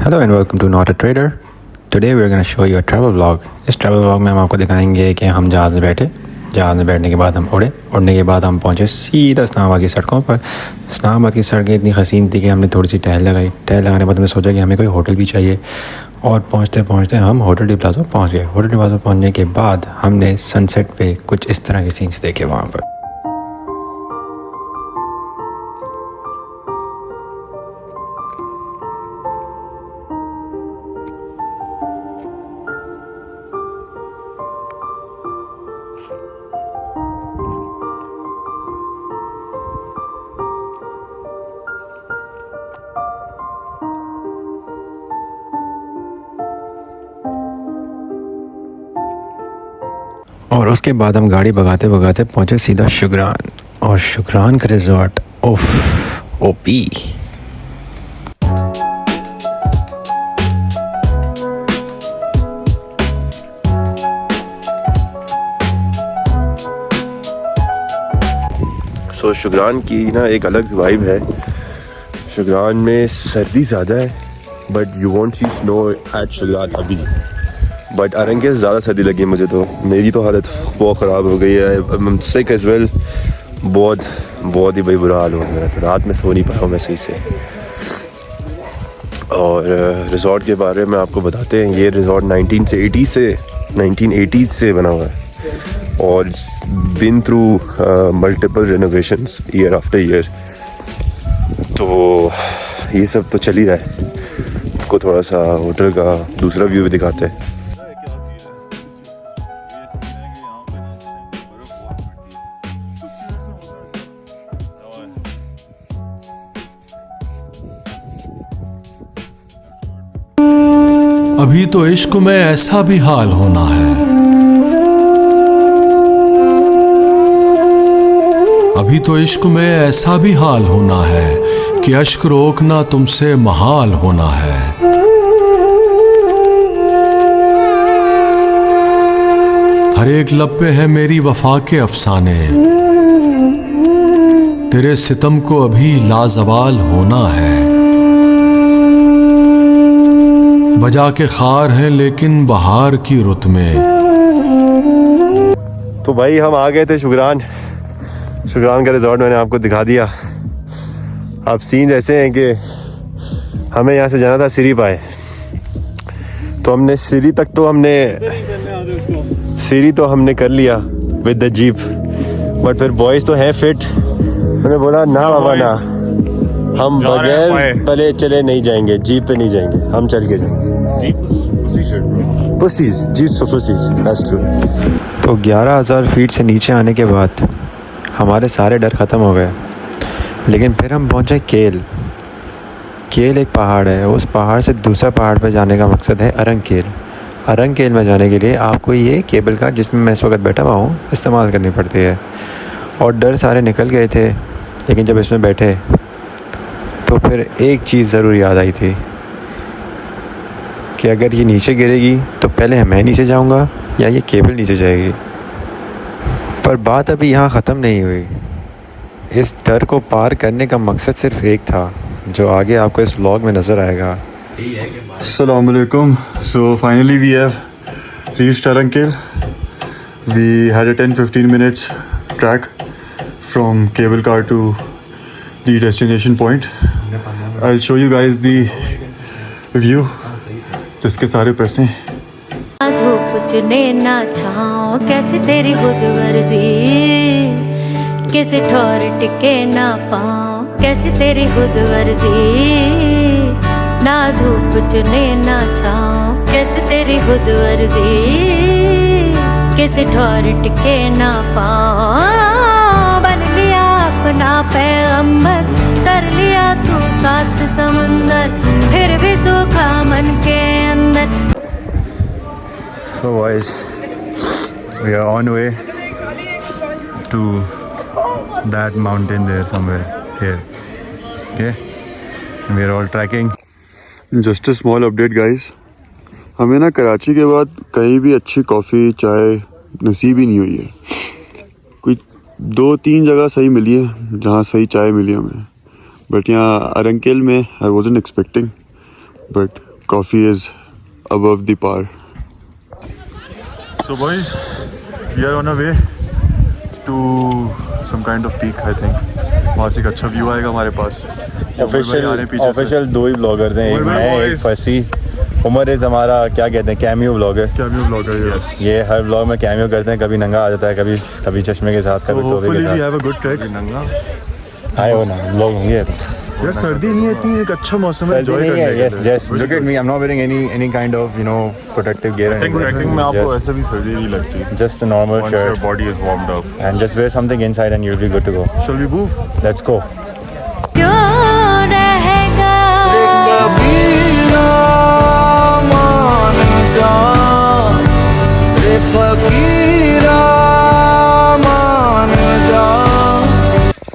Hello and welcome to Not a Trader. Today we are going to show you a travel vlog. इस travel vlog में हम आपको दिखाएंगे कि हम जहाज़ में बैठे, जहाज़ में बैठने के बाद हम उड़ने के बाद हम पहुँचे सीधा इस्लामाबाद की सड़कों पर। इस्लामाबाद की सड़कें इतनी हसीन थी कि हमने थोड़ी सी टहल लगाई। टहल लगाने के बाद हमने सोचा कि हमें कोई होटल भी चाहिए और पहुँचते पहुँचते हम होटल डी प्लाज़ा पहुँच गए। होटल डी प्लाज़ा पहुँचने के बाद हमने सनसेट पे कुछ इस तरह के सीन्स देखे वहाँ पर। और उसके बाद हम गाड़ी भगाते भगाते पहुँचे सीधा शुक्रान, और शुक्रान का रिजॉर्ट ओपी। सो शुक्रान की ना एक अलग वाइब है। शुक्रान में सर्दी ज़्यादा है but you want see snow at शुक्रान अभी। बट अरंगे से ज़्यादा सर्दी लगी मुझे, तो मेरी तो हालत बहुत ख़राब हो गई है। सिक एज़ वेल, बहुत ही भाई बुरा हाल हो गया। रात में सो नहीं पाया हूँ मैं सही से। और रिज़ॉर्ट के बारे में आपको बताते हैं, ये रिज़ॉर्ट 1980s से बना हुआ है और been through multiple renovations year after year. तो ये सब तो चल ही रहा है। आपको थोड़ा सा होटल का दूसरा व्यू भी दिखाते हैं। अभी तो इश्क में ऐसा भी हाल होना है, अभी तो इश्क में ऐसा भी हाल होना है कि अश्क रोकना तुमसे महाल होना है। हर एक लब पे है मेरी वफा के अफसाने, तेरे सितम को अभी लाजवाल होना है। बजा के खार हैं लेकिन बहार की रुत में। तो भाई हम आ गए थे शुक्रान का रिजॉर्ट मैंने आपको दिखा दिया। अब सीन्स ऐसे हैं कि हमें यहाँ से जाना था सिरी पाए, तो हमने सिरी तो हमने कर लिया विद द जीप। बट फिर बॉयज़ तो हैं फिट, उन्होंने बोला ना बाबा ना, हम बगैर पले चले नहीं जाएंगे, जीप पे नहीं जाएंगे, हम चल के जाएंगे। Pussies, jeeps for pussies, that's true. तो 11,000 फीट से नीचे आने के बाद हमारे सारे डर ख़त्म हो गए। लेकिन फिर हम पहुंचे केल एक पहाड़ है। उस पहाड़ से दूसरा पहाड़ पर जाने का मकसद है अरंग केल में जाने के लिए आपको ये केबल कार, जिसमें मैं इस वक्त बैठा हुआ हूँ, इस्तेमाल करनी पड़ती है। और डर सारे निकल गए थे, लेकिन जब इसमें बैठे तो फिर एक चीज़ ज़रूर याद आई थी कि अगर ये नीचे गिरेगी तो पहले मैं नीचे जाऊंगा या ये केबल नीचे जाएगी। पर बात अभी यहाँ ख़त्म नहीं हुई। इस डर को पार करने का मकसद सिर्फ एक था, जो आगे आपको इस व्लॉग में नज़र आएगा। अस्सलाम वालेकुम। So finally we have reached Arankel. We had a 10-15 minutes track from cable car to the destination point. I'll show you guys the view. जिसके सारे पैसे धूप चुने ना छाओ, कैसे तेरी खुद गर्जी, किसी ठौर टिके ना पाओ, कैसे तेरी खुद गर्जी। ना धूप चुने ना छाओ, कैसे तेरी खुद गर्जी, किसी ठौर टिके ना पाओ। बन लिया अपना पैगंबर, कर लिया तू सात समुंदर, फिर भी सूखा मन के अंदर। So guys, we are on way to that mountain there somewhere here. Okay, and we are all tracking. Just a small update guys, हमें ना कराची के बाद कहीं भी अच्छी कॉफ़ी चाय नसीब ही नहीं हुई है। कोई 2-3 जगह सही मिली है जहाँ सही चाय मिली हमें, बट यहाँ अरंकेल में आई wasn't expecting, but coffee is above the par. So boys, we are on our way to some kind of peak, I think. वहाँ से एक अच्छा व्यू आएगा हमारे पास. ऑफिशियल दो ही ब्लॉगर्स हैं, एक मैं एक फसी. उमर इज़ हमारा क्या कहते हैं cameo blogger. Cameo blogger, yes. ये हर ब्लॉग में कैमियो करते हैं. कभी नंगा आ जाता है, कभी चश्मे के साथ, So कभी टोपी hopefully के we साथ. have a good trek. आए हो ना ब्लॉग होंगे. यार सर्दी नहीं है इतनी, एक अच्छा मौसम है सर्दी enjoy नहीं करने है. के Yes, लिए. just look at me. I'm not wearing any kind of protective gear. Trekking में आपको Just- ऐसे भी सर्दी नहीं लगती. Just a normal Once your shirt body is warmed up. and just wear something inside and you'll be good to go. Shall we move? Let's go. क्यों रहेगा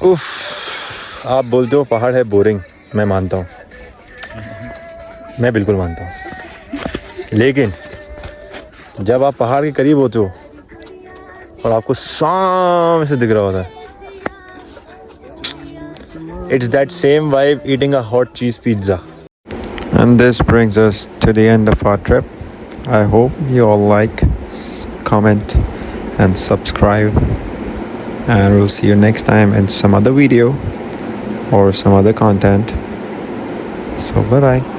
उफ, आप बोलते हो पहाड़ है बोरिंग, मैं मानता हूँ, मैं बिल्कुल मानता हूँ. लेकिन जब आप पहाड़ के करीब होते हो और आपको सामने से दिख रहा होता है, it's that same vibe eating a hot cheese pizza. And this brings us to the end of our trip. I hope you all like, comment and subscribe, and we'll see you next time in some other video or some other content. So bye bye.